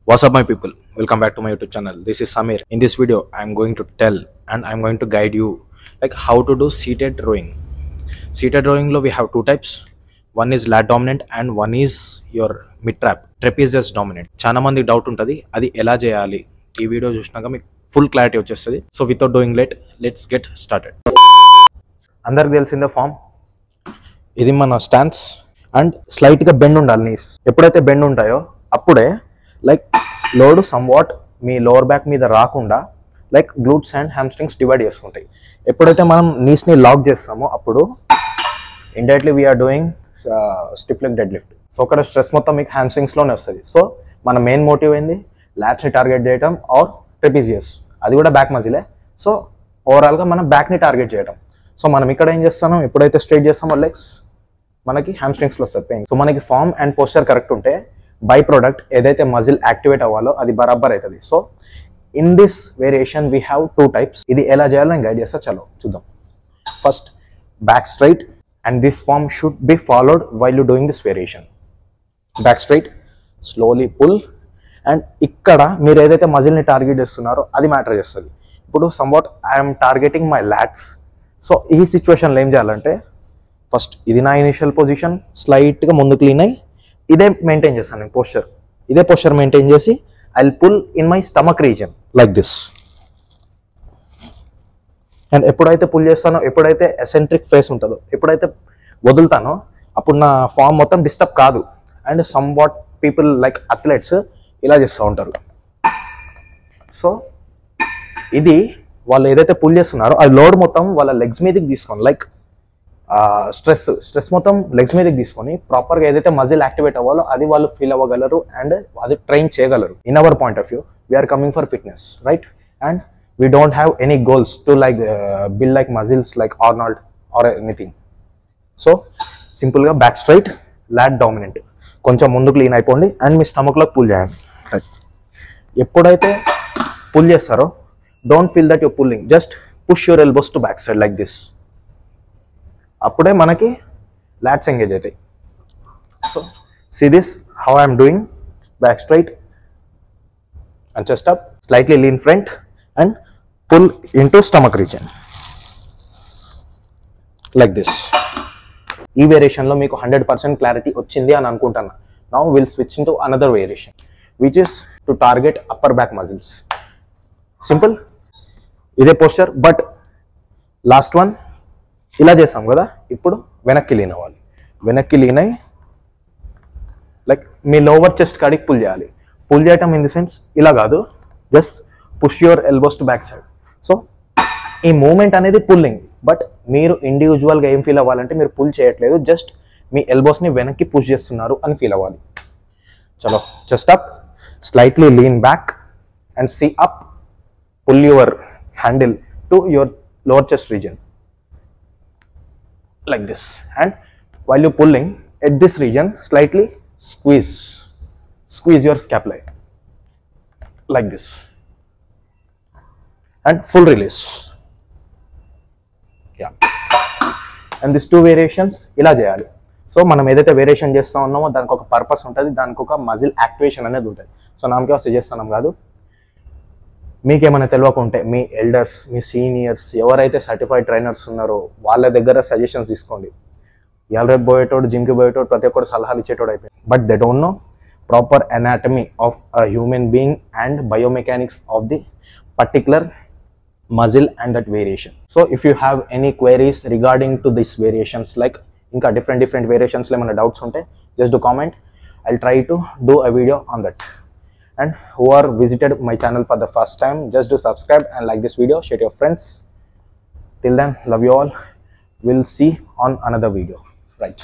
What's up my people, welcome back to my YouTube channel. This is Samir. In this video I am going to tell and I am going to guide you like how to do seated rowing. Seated rowing lo we have two types. One is lat dominant and one is your mid trap, trapezius dominant. Chana mandi doubt untadi adi ela cheyali. Ee video chusinaga meeku full clarity vachestadi. So without doing late, let's get started. Andariki telisinde form ఇది మన stance and స్లైట్గా bend ఉండాలి. Knees ఎప్పుడైతే bend ఉంటాయో అప్పుడే like load somewhat మీ lower back మీద రాకుండా like glutes and hamstrings divide చేసుకుంటాయి. ఎప్పుడైతే మనం నీస్ని లాక్ చేస్తామో అప్పుడు indirectly we're doing stiff leg deadlift. So అక్కడ స్ట్రెస్ మొత్తం మీకు హ్యామ్స్ట్రింగ్స్లోనే వస్తుంది. సో మన మెయిన్ మోటివ్ ఏంది, లాట్స్ని టార్గెట్ చేయడం ఆర్ ట్రెపీజియస్, అది కూడా బ్యాక్ మజిలే. సో ఓవరాల్గా మనం బ్యాక్ని టార్గెట్ చేయడం. సో మనం ఇక్కడ ఏం చేస్తాం, ఎప్పుడైతే స్ట్రైట్ చేస్తామో లెగ్స్ మనకి హ్యామ్స్ట్రింగ్స్లో వస్తుంది పెయిన్. సో మనకి ఫామ్ అండ్ పోస్చర్ కరెక్ట్ ఉంటే బై ప్రోడక్ట్ ఏదైతే మజిల్ యాక్టివేట్ అవ్వాలో అది బరాబర్ అవుతుంది. So in this variation we have two types. ఇది ఎలా చేయాలో నేను గైడ్ చేస్తా, చలో చూద్దాం. First back straight and this form should be followed while you doing this variation. Back straight, slowly pull, and ఇక్కడ మీరు ఏదైతే మజిల్ని టార్గెట్ చేస్తున్నారో అది మ్యాటర్ చేస్తుంది. ఇప్పుడు somewhat I'm targeting my LADS. So ఈ సిచ్యువేషన్లో ఏం చేయాలంటే ఫస్ట్ ఇది నా ఇనిషియల్ పొజిషన్, స్లైట్గా ముందుకు లీన్ అయ్యి ఇదే మెయింటైన్ చేస్తాను నేను పోస్చర్. ఇదే పోస్చర్ మెయింటైన్ చేసి I will pull in my stomach region like this. And ఎప్పుడైతే పుల్ చేస్తానో, ఎప్పుడైతే ఎసెంట్రిక్ ఫేస్ ఉంటుందో, ఎప్పుడైతే వదులుతానో అప్పుడు నా ఫామ్ మొత్తం డిస్టర్బ్ కాదు. And some what people like athletes ఇలా చేస్తూ ఉంటారు. సో ఇది వాళ్ళు ఏదైతే పుల్ చేస్తున్నారో అది లోడ్ మొత్తం వాళ్ళ లెగ్స్ మీదకి తీసుకోండి. లైక్ స్ట్రెస్ మొత్తం లెగ్స్ మీదకి తీసుకొని ప్రాపర్గా ఏదైతే మజిల్ యాక్టివేట్ అవ్వాలో అది వాళ్ళు ఫీల్ అవ్వగలరు అండ్ అది ట్రైన్ చేయగలరు. In our point of view we're coming for fitness, right? And we don't have any goals to like build like muscles like Arnold or anything. So సింపుల్గా back straight, lat dominant, కొంచెం ముందుకు lean అయిపోండి and మీ స్టమక్లో pull చేయండి. Right? ఎప్పుడైతే pull చేస్తారో don't feel that you're pulling, just push your elbows to back side like this. అప్పుడే మనకి లాట్స్ ఎంగేజ్ అవుతాయి. So see this how I'm doing. Back straight and chest up, slightly lean front and pull into stomach region like this. ఈ వేరియేషన్లో మీకు 100% clarity వచ్చింది అని అనుకుంటున్నా. Now will switch into another variation which is to target upper back muscles. Simple, ఇదే posture but last one ఇలా చేస్తాం కదా. ఇప్పుడు వెనక్కి లీన్ అవ్వాలి. వెనక్కి లీన్ అయ్యి లైక్ మీ లోవర్ చెస్ట్ కాడికి పుల్ చేయాలి. పుల్ చేయటం ఇన్ ది సెన్స్ ఇలా కాదు, just push your elbows to back side. So ఈ మూమెంట్ అనేది పుల్లింగ్, బట్ మీరు ఇండివిజువల్గా ఏం ఫీల్ అవ్వాలంటే మీరు పుల్ చేయట్లేదు, జస్ట్ మీ ఎల్బోస్ని వెనక్కి పుష్ చేస్తున్నారు అని ఫీల్ అవ్వాలి. చలో, chest up, slightly lean back and see up, pull your handle to your lower chest region like this. And while you're pulling at this region, slightly squeeze your scapula like this and full release. Yeah, and these two variations ila cheyali. So మనం ఏదైతే variation చేస్తూ ఉన్నామో దానికి ఒక purpose ఉంటుంది, దానికి ఒక muscle activation అనేది ఉంటుంది. సో నామకే వస్తే చేస్తున్నాం కాదు. మీకేమైనా తెలియకుంటే మీ ఎల్డర్స్, మీ సీనియర్స్ ఎవరైతే సర్టిఫైడ్ ట్రైనర్స్ ఉన్నారో వాళ్ళ దగ్గర సజెషన్స్ తీసుకోండి. ఇవాళ రేపు పోయేటోడు, జిమ్కి పోయేటోడు ప్రతి ఒక్కరు సలహాలు ఇచ్చేటోడు అయిపోయింది. But they don't know proper anatomy of a human being and biomechanics of the particular muscle and that variation. So if you have any queries regarding to this variations, like ఇంకా different వేరియేషన్స్లో ఏమైనా doubts ఉంటే just do comment. I try to do a video on that. And who are visited my channel for the first time, just do subscribe and like this video, share to your friends. Till then, love you all. We'll see on another video, right?